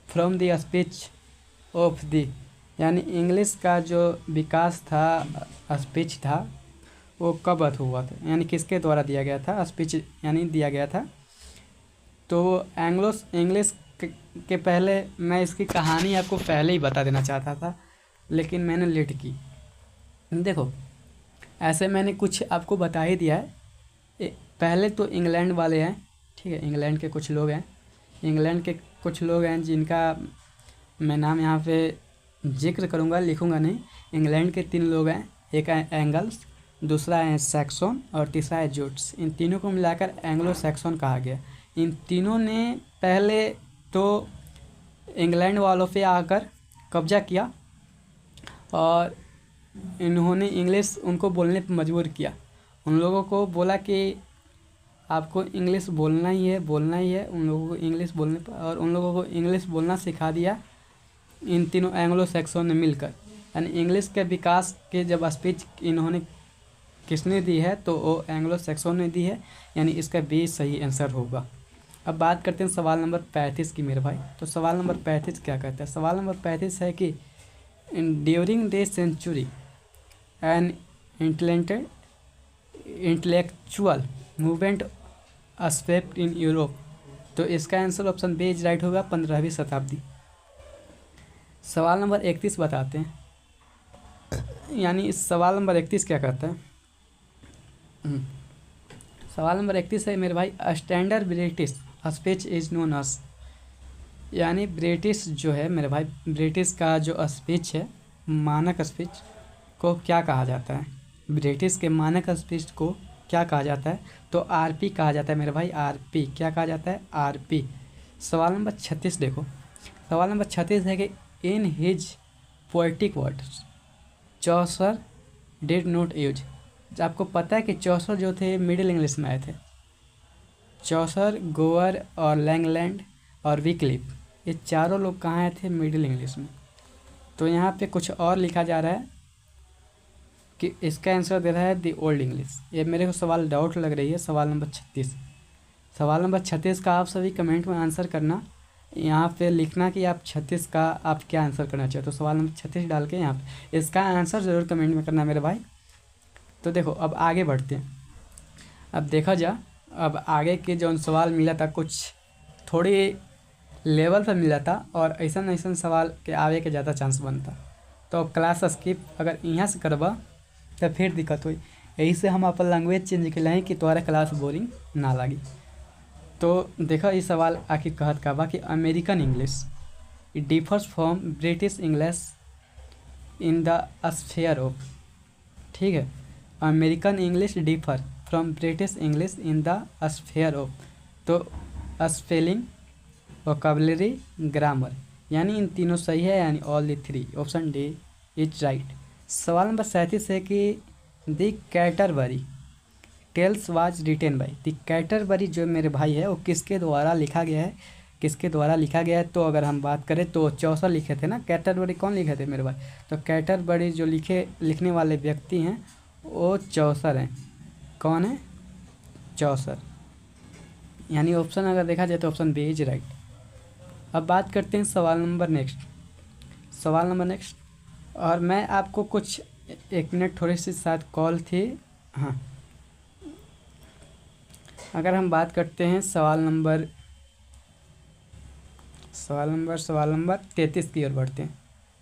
from the speech of the, यानी इंग्लिश का जो विकास था, स्पीच था, वो कब हुआ था, यानी किसके द्वारा दिया गया था? स्पीच यानी दिया गया था। तो इंग्लिश के पहले मैं इसकी कहानी आपको पहले ही बता देना चाहता था, लेकिन मैंने लेट की। देखो ऐसे मैंने कुछ आपको बता ही दिया है। पहले तो इंग्लैंड वाले हैं, ठीक है, इंग्लैंड के कुछ लोग हैं, इंग्लैंड के कुछ लोग हैं जिनका मैं नाम यहाँ पे जिक्र करूँगा, लिखूँगा नहीं। इंग्लैंड के 3 लोग हैं, एक है एंगल्स, दूसरा है सैक्सन और तीसरा है जूट्स। इन तीनों को मिलाकर एंग्लो सैक्सन कहा गया। इन तीनों ने पहले तो इंग्लैंड वालों पे आकर कब्जा किया और इन्होंने इंग्लिश उनको बोलने पर मजबूर किया। उन लोगों को बोला कि आपको इंग्लिश बोलना ही है, बोलना ही है। उन लोगों को इंग्लिश बोलने पर, और उन लोगों को इंग्लिश बोलना सिखा दिया इन तीनों एंग्लो सैक्सन ने मिलकर। यानी इंग्लिश के विकास के जब स्पीच इन्होंने किसने दी है, तो वो एंग्लो सैक्सन ने दी है, यानी इसका बी सही आंसर होगा। अब बात करते हैं सवाल नंबर 35 की मेरे भाई। तो सवाल नंबर 35 क्या कहता है? सवाल नंबर 35 है कि during this century an intellectual movement swept in Europe. तो इसका answer option B is right होगा, 15वीं शताब्दी। सवाल नंबर 31 बताते हैं, यानी इस सवाल नंबर 31 क्या कहता है? सवाल नंबर 31 है मेरे भाई, standard British speech is known as, यानी ब्रिटिश जो है मेरे भाई, ब्रिटिश का जो स्पीच है, मानक स्पीच को क्या कहा जाता है? ब्रिटिश के मानक स्पीच को क्या कहा जाता है? तो आरपी कहा जाता है मेरे भाई, आरपी। क्या कहा जाता है? आरपी। सवाल नंबर 36 देखो। सवाल नंबर 36 है कि in his poetic words Chaucer did not use. आपको पता है कि चौसर जो थे मिडिल इंग्लिश में आए थे। चौसर, गोवर और लैंगलैंड और विक्लिफ, ये चारों लोग कहाँ आए थे? मिडिल इंग्लिश में। तो यहाँ पे कुछ और लिखा जा रहा है कि इसका आंसर दे रहा है दी ओल्ड इंग्लिश। ये मेरे को सवाल डाउट लग रही है। सवाल नंबर 36, सवाल नंबर 36 का आप सभी कमेंट में आंसर करना। यहाँ पे लिखना कि आप 36 का आप क्या आंसर करना चाहते हो। तो सवाल नंबर 36 डाल के यहाँ पे इसका आंसर ज़रूर कमेंट में करना मेरे भाई। तो देखो अब आगे बढ़ते हैं। अब देखा जा, अब आगे के जो सवाल मिला था कुछ थोड़ी लेवल पर मिला था, और ऐसा सवाल के आगे के ज़्यादा चांस बनता। तो क्लास स्किप अगर यहाँ से करबा तो फिर दिक्कत हुई। यही से हम अपन लैंग्वेज चेंज के कि तुम्हारा क्लास बोरिंग ना लगी। तो देखो ये सवाल आखिर कहत का बा कि American English it differs from British English in the sphere of, ठीक है, American English differ from British English in the sphere of. तो स्पेलिंग, वोकैबुलरी, ग्रामर, यानी इन तीनों सही है, यानी all the three, option D is right. सवाल नंबर 37 है कि the Canterbury Tales was written by, the Canterbury जो मेरे भाई है वो किसके द्वारा लिखा गया है, किसके द्वारा लिखा गया है। तो अगर हम बात करें तो चौसर लिखे थे ना, कैटरबरी कौन लिखे थे मेरे भाई, तो कैटरबरी जो लिखने वाले व्यक्ति हैं वो चौसर हैं। कौन है, चौसर, यानी ऑप्शन अगर देखा जाए तो ऑप्शन बी इज राइट। अब बात करते हैं सवाल नंबर नेक्स्ट। और मैं आपको कुछ 1 मिनट थोड़ी सी साथ कॉल थी, हाँ। अगर हम बात करते हैं सवाल नंबर 33 की ओर बढ़ते हैं।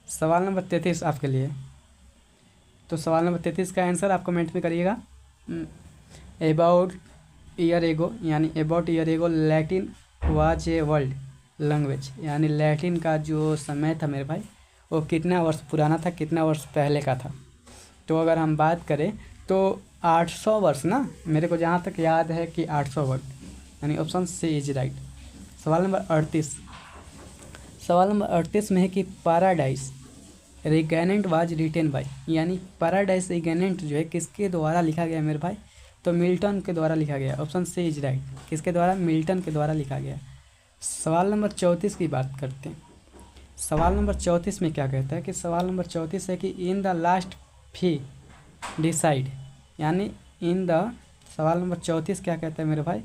सवाल नंबर 33 आपके लिए, तो सवाल नंबर 33 का आंसर आप कमेंट में करिएगा। अबाउट ईयर एगो, यानी about year ago Latin was a world language, यानी लैटिन का जो समय था मेरे भाई वो कितना वर्ष पुराना था, कितना वर्ष पहले का था। तो अगर हम बात करें तो 800 वर्ष ना, मेरे को जहाँ तक याद है कि 800 वर्ष, यानी ऑप्शन सी इज राइट। सवाल नंबर 38 में है कि पैराडाइज रिगेनेंट वाज रिटेन बाय, यानी पैराडाइज रिगेनेंट जो है किसके द्वारा लिखा गया मेरे भाई, तो मिल्टन के द्वारा लिखा गया, ऑप्शन सी इज राइट। किसके द्वारा, मिल्टन के द्वारा लिखा गया। सवाल नंबर 34 की बात करते हैं। सवाल नंबर 34 में क्या कहता है कि सवाल नंबर 34 है कि in the last few decide, यानी सवाल नंबर 34 क्या कहता है मेरे भाई,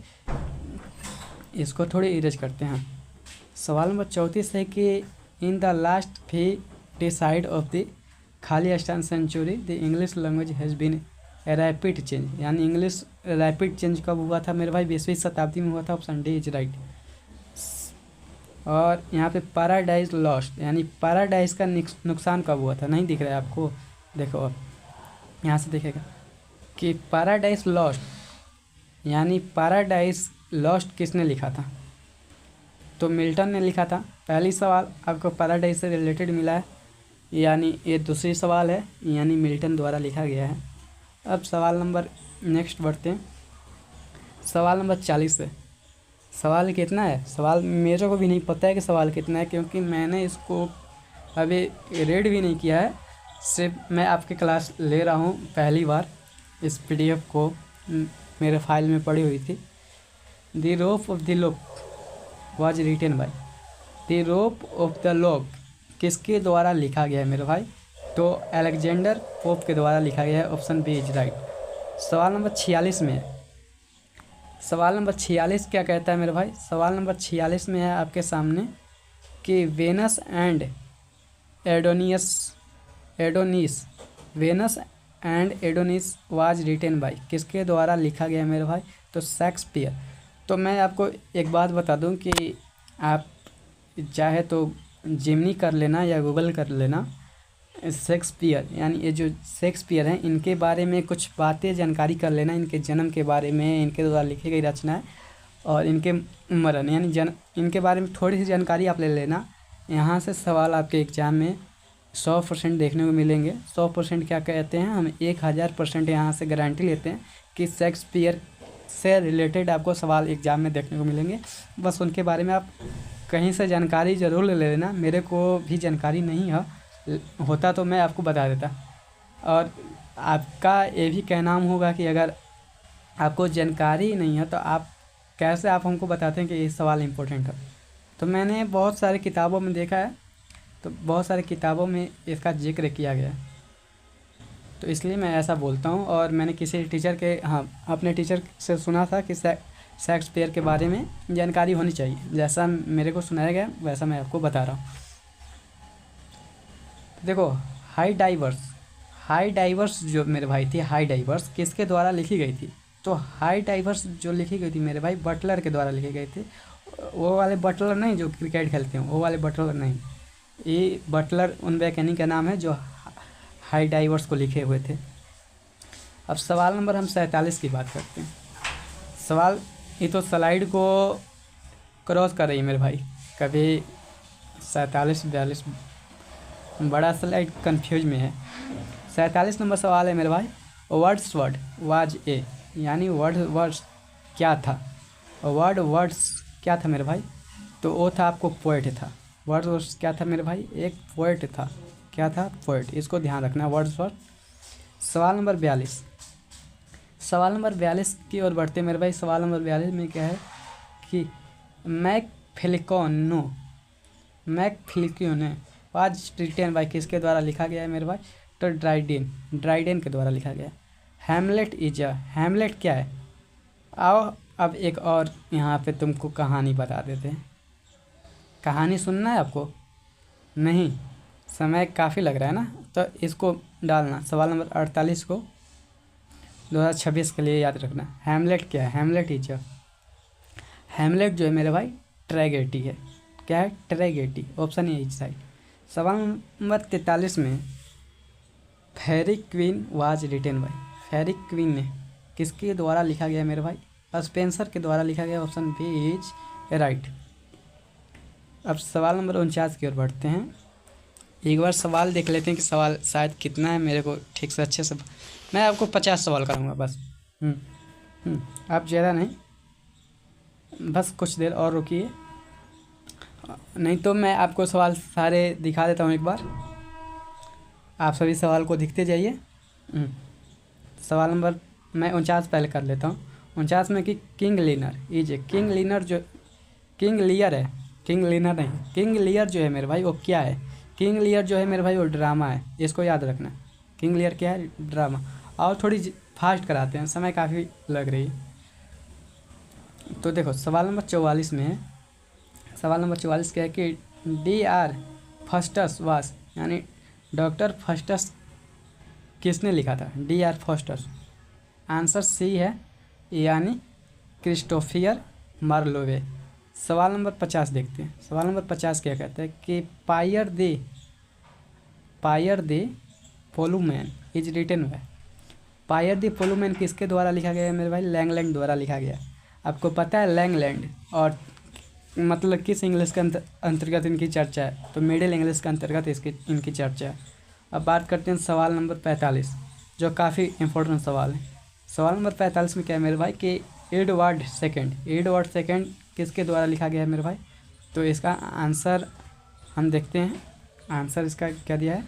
इसको थोड़ी इरेज करते हैं। सवाल नंबर 34 है कि in the last few decades of the खाली स्टैंड century the English language has been rapid change, यानी इंग्लिश रैपिड चेंज कब हुआ था मेरे भाई, 20वीं शताब्दी में हुआ था, ऑप्शन डी इज राइट। और यहाँ पे पैराडाइज लॉस्ट, यानी पैराडाइज का नुकसान कब हुआ था, नहीं दिख रहा है आपको, देखो अब यहाँ से देखेगा कि पैराडाइज लॉस्ट, यानी पैराडाइज लॉस्ट किसने लिखा था, तो मिल्टन ने लिखा था। पहली सवाल आपको पैराडाइज से रिलेटेड मिला है, यानी ये दूसरी सवाल है, यानी मिल्टन द्वारा लिखा गया है। अब सवाल नंबर नेक्स्ट बढ़ते हैं। सवाल नंबर 40 है। सवाल कितना है, सवाल मेरे को भी नहीं पता है कि सवाल कितना है, क्योंकि मैंने इसको अभी रीड भी नहीं किया है, सिर्फ मैं आपके क्लास ले रहा हूँ पहली बार। इस PDF को मेरे फाइल में पड़ी हुई थी। The rope of the lock was written bye, the rope of the lock किसके द्वारा लिखा गया है मेरे भाई, तो अलेक्जेंडर पोप के द्वारा लिखा गया है, ऑप्शन बी इज राइट। सवाल नंबर 46 में है। सवाल नंबर 46 क्या कहता है मेरे भाई, सवाल नंबर 46 में है आपके सामने कि Venus and Adonis was written by किसके द्वारा लिखा गया है मेरे भाई, तो शेक्सपियर। तो मैं आपको एक बात बता दूं कि आप चाहे तो जिमनी कर लेना या गूगल कर लेना, शेक्सपियर, यानी ये जो शेक्सपियर हैं इनके बारे में कुछ बातें जानकारी कर लेना, इनके जन्म के बारे में, इनके द्वारा लिखी गई रचनाएं और इनके मरण, यानी इनके बारे में थोड़ी सी जानकारी आप ले लेना। यहाँ से सवाल आपके एग्ज़ाम में 100% देखने को मिलेंगे। 100% क्या कहते हैं, हम 1000% यहाँ से गारंटी लेते हैं कि शेक्सपियर से रिलेटेड आपको सवाल एग्ज़ाम में देखने को मिलेंगे। बस उनके बारे में आप कहीं से जानकारी ज़रूर ले लेना। मेरे को भी जानकारी नहीं है, होता तो मैं आपको बता देता। और आपका ये भी कहना होगा कि अगर आपको जानकारी नहीं है तो आप कैसे आप हमको बताते हैं कि ये सवाल इम्पोर्टेंट है। तो मैंने बहुत सारी किताबों में देखा है, तो बहुत सारी किताबों में इसका जिक्र किया गया है, तो इसलिए मैं ऐसा बोलता हूँ। और मैंने किसी टीचर के, हाँ, अपने टीचर से सुना था कि शेक्सपियर के बारे में जानकारी होनी चाहिए। जैसा मेरे को सुनाया गया वैसा मैं आपको बता रहा हूँ। देखो, हाई डाइवर्स जो मेरे भाई थी, हाई डाइवर्स किसके द्वारा लिखी गई थी, तो हाई डाइवर्स जो लिखी गई थी मेरे भाई बटलर के द्वारा लिखी गई थी। वो वाले बटलर नहीं जो क्रिकेट खेलते हैं, वो वाले बटलर नहीं, ये बटलर उन वैज्ञानिक का नाम है जो हाई डाइवर्स को लिखे हुए थे। अब सवाल नंबर हम 47 की बात करते हैं। सवाल ये तो स्लाइड को क्रॉस कर रही है मेरे भाई, कभी 47-42 बड़ा स्लाइड कंफ्यूज में है। 47 नंबर सवाल है मेरे भाई, वर्ड्सवर्थ वाज ए, यानी वर्ड्स क्या था, वर्ड्स क्या था मेरे भाई, तो वो था आपको पोएट था। वर्ड्सवर्थ क्या था मेरे भाई? एक पोएट था। क्या था? पोएट। इसको ध्यान रखना, वर्ड्सवर्थ। सवाल नंबर 42। सवाल नंबर 42 की ओर बढ़ते हैं मेरे भाई। सवाल नंबर 42 में क्या है कि मैकफिलिकन वाज रिटेन बाय किसके द्वारा लिखा गया है मेरे भाई? तो ड्राइडेन के द्वारा लिखा गया है। हैमलेट क्या है? आओ अब एक और यहाँ पे तुमको कहानी बता देते हैं। कहानी सुनना है आपको? नहीं, समय काफ़ी लग रहा है ना, तो इसको डालना सवाल नंबर 48 को 2026 के लिए याद रखना। हैमलेट क्या है? हैमलेट जो है मेरे भाई ट्रेजेडी है। क्या है? Tragedy. Option A is right. सवाल नंबर 43 में Faerie Queene was written by, Faerie Queene ने किसके द्वारा लिखा गया मेरे भाई? स्पेंसर के द्वारा लिखा गया। Option B is right. अब सवाल नंबर 49 की ओर बढ़ते हैं। एक बार सवाल देख लेते हैं कि सवाल शायद कितना है, मेरे को ठीक से अच्छे से। मैं आपको 50 सवाल करूँगा बस। आप ज़्यादा नहीं, बस कुछ देर और रुकिए, नहीं तो मैं आपको सवाल सारे दिखा देता हूँ एक बार। आप सभी सवाल को दिखते जाइए। सवाल नंबर मैं 49 पहले कर लेता हूँ। 49 में कि किंग लियर जो है मेरे भाई वो क्या है? किंग लियर जो है मेरे भाई वो ड्रामा है, इसको याद रखना। किंग लियर क्या है? ड्रामा। और थोड़ी फास्ट कराते हैं, समय काफ़ी लग रही है। तो देखो सवाल नंबर 44 में है। सवाल नंबर 44 क्या है कि DR फर्स्टस वास, यानी डॉक्टर फर्स्टस किसने लिखा था? DR फर्स्टस। आंसर सी है, यानी क्रिस्टोफर मार्लोवे। सवाल नंबर 50 देखते हैं। सवाल नंबर 50 क्या कहता है कि Piers the Ploughman is written by. Piers the Ploughman किसके द्वारा लिखा गया है मेरे भाई? लैंगलैंड द्वारा लिखा गया। आपको पता है लैंगलैंड और मतलब किस इंग्लिश के अंतर्गत इनकी चर्चा है? तो मिडिल इंग्लिश के अंतर्गत इनकी चर्चा है। अब बात करते हैं सवाल नंबर 45, जो काफ़ी इंपॉर्टेंट सवाल है। सवाल नंबर 45 में क्या है मेरे भाई कि एडवर्ड सेकेंड किसके द्वारा लिखा गया है मेरे भाई? तो इसका आंसर हम देखते हैं। आंसर इसका क्या दिया है?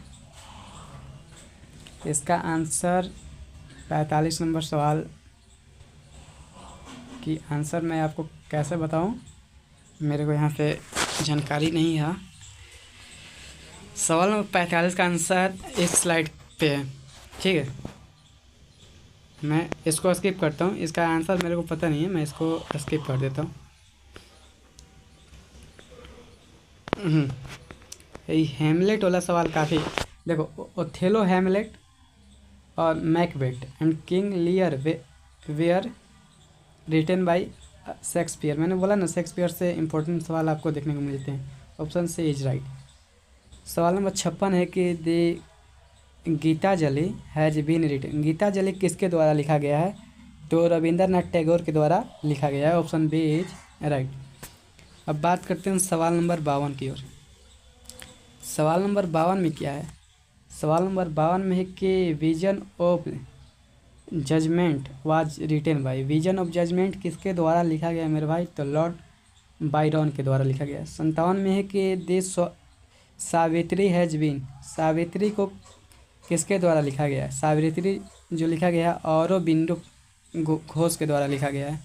इसका आंसर 45 नंबर सवाल की आंसर मैं आपको कैसे बताऊं, मेरे को यहाँ पे जानकारी नहीं है। सवाल नंबर 45 का आंसर इस स्लाइड पे है, ठीक है। मैं इसको स्किप करता हूँ, इसका आंसर मेरे को पता नहीं है, मैं इसको स्किप कर देता हूँ। ये हेमलेट वाला सवाल काफ़ी, देखो ओथेलो, हेमलेट और Macbeth and King Lear were written by Shakespeare. मैंने बोला ना शेक्सपियर से इंपॉर्टेंट सवाल आपको देखने को मिलते हैं। ऑप्शन से इज राइट। सवाल नंबर 56 है कि the Gitanjali has been written. Gitanjali किसके द्वारा लिखा गया है? तो रविंद्रनाथ टैगोर के द्वारा लिखा गया है। Option B is right. अब बात करते हैं सवाल नंबर 52 की ओर। सवाल नंबर 52 में क्या है? सवाल नंबर 52 में है कि vision of judgement was written by. Vision of judgement किसके द्वारा लिखा गया है मेरे भाई? तो लॉर्ड बायरन के द्वारा लिखा गया है। 57 में है कि this Savitri has been. Savitri को किसके द्वारा लिखा गया है? सावित्री जो लिखा गया है औरोबिंदो घोष के द्वारा लिखा गया है।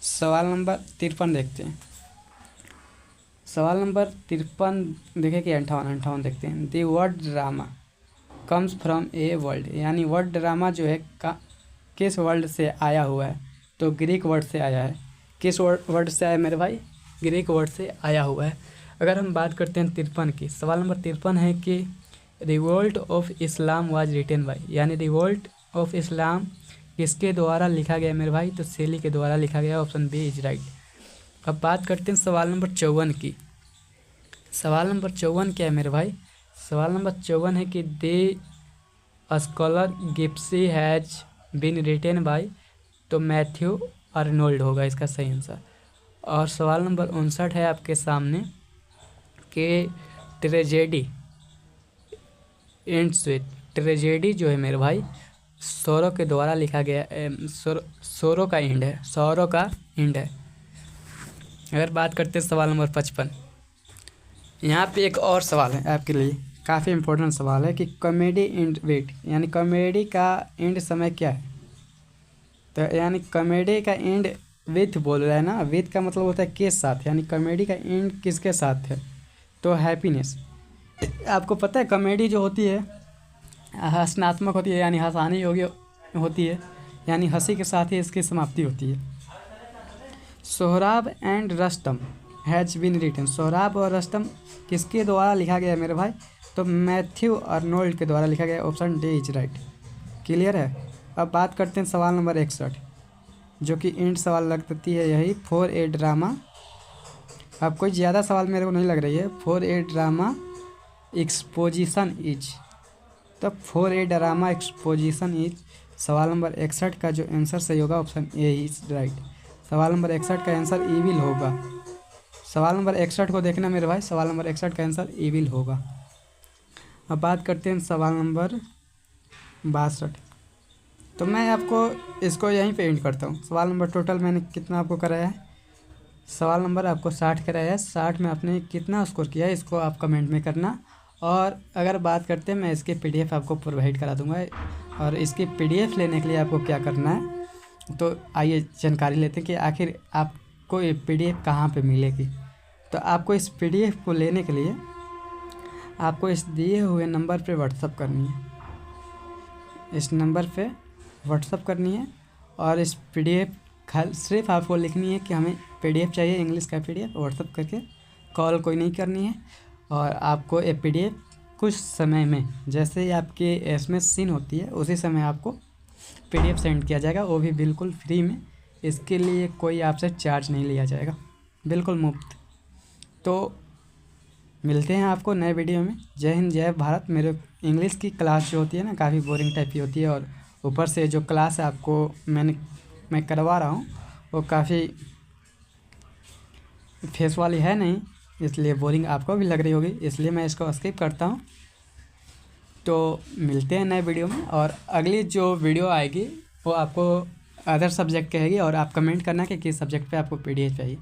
सवाल नंबर 53 देखते हैं। सवाल नंबर 53 देखें कि 58 देखते हैं। The word drama comes from a world, यानी वर्ड ड्रामा जो है किस वर्ड से आया हुआ है? तो ग्रीक वर्ड से आया है। किस वर्ड से आया मेरे भाई? ग्रीक वर्ड से आया हुआ है। अगर हम बात करते हैं 53 की, सवाल नंबर 53 है कि revolt of Islam was written by, यानी रिवोल्ट ऑफ इस्लाम किसके द्वारा लिखा गया मेरे भाई? तो शेली के द्वारा लिखा गया। Option B is right. अब बात करते हैं सवाल नंबर 54 की। सवाल नंबर 54 क्या है मेरे भाई? सवाल नंबर 54 है कि the Scholar Gipsy has been written by. तो मैथ्यू अर्नोल्ड होगा इसका सही आंसर। और सवाल नंबर 59 है आपके सामने कि ट्रेजेडी एंड्स विथ। ट्रेजेडी जो है मेरे भाई सोरो के द्वारा लिखा गया। सोरो का एंड है, सोरो का एंड है। अगर बात करते हैं सवाल नंबर 55, यहाँ पे एक और सवाल है आपके लिए, काफ़ी इम्पोर्टेंट सवाल है कि कॉमेडी एंड वेट यानी कॉमेडी का एंड समय क्या है। तो यानी कॉमेडी का एंड विथ बोल रहा है ना, विथ का मतलब होता है के साथ, यानी कॉमेडी का एंड किसके साथ है, तो हैप्पीनेस। आपको पता है कॉमेडी जो होती है हंसनात्मक होती है, यानी हंसाने योग्य होती है, यानी हंसी के साथ ही इसकी समाप्ति होती है। Sohrab and Rustum has been written, Sohrab और रस्तम किसके द्वारा लिखा गया है मेरे भाई, तो मैथ्यू अर्नोल्ड के द्वारा लिखा गया। Option D is right. Clear है। अब बात करते हैं सवाल नंबर 61, जो कि एंड सवाल लगती है यही, फॉर ए ड्रामा। अब कोई ज़्यादा सवाल मेरे को नहीं लग रही है। For a drama exposition is, तब for a drama exposition is, सवाल नंबर 61 का जो आंसर सही होगा ऑप्शन ए इज राइट। सवाल नंबर 61 का आंसर ईविल होगा। सवाल नंबर 61 को देखना मेरे भाई, सवाल नंबर 61 का आंसर ईविल होगा। अब बात करते हैं सवाल नंबर 62। तो मैं आपको इसको यहीं पे एंड करता हूँ। सवाल नंबर टोटल मैंने कितना आपको कराया है, सवाल नंबर आपको 60 कराया है। 60 में आपने कितना स्कोर किया है इसको आप कमेंट में करना। और अगर बात करते हैं मैं इसके पीडीएफ आपको प्रोवाइड करा दूंगा, और इसकी पीडीएफ लेने के लिए आपको क्या करना है, तो आइए जानकारी लेते हैं कि आखिर आपको ये पीडीएफ कहाँ पे मिलेगी। तो आपको इस पीडीएफ को लेने के लिए आपको इस दिए हुए नंबर पे व्हाट्सअप करनी है, इस नंबर पे व्हाट्सअप करनी है, और इस पीडीएफ सिर्फ आपको लिखनी है कि हमें पीडीएफ चाहिए, इंग्लिश का पीडीएफ, व्हाट्सअप करके। कॉल कोई नहीं करनी है। और आपको ये पीडीएफ कुछ समय में, जैसे ही आपके एसएमएस सीन होती है उसी समय आपको पीडीएफ सेंड किया जाएगा, वो भी बिल्कुल फ्री में। इसके लिए कोई आपसे चार्ज नहीं लिया जाएगा, बिल्कुल मुफ्त। तो मिलते हैं आपको नए वीडियो में। जय हिंद, जय भारत। मेरे इंग्लिश की क्लास जो होती है ना, काफ़ी बोरिंग टाइप की होती है, और ऊपर से जो क्लास आपको मैं करवा रहा हूँ वो काफ़ी फेस वाली है नहीं, इसलिए बोरिंग आपको भी लग रही होगी, इसलिए मैं इसको स्किप करता हूँ। तो मिलते हैं नए वीडियो में, और अगली जो वीडियो आएगी वो आपको अदर सब्जेक्ट कहेगी, और आप कमेंट करना कि किस सब्जेक्ट पे आपको पीडीएफ चाहिए।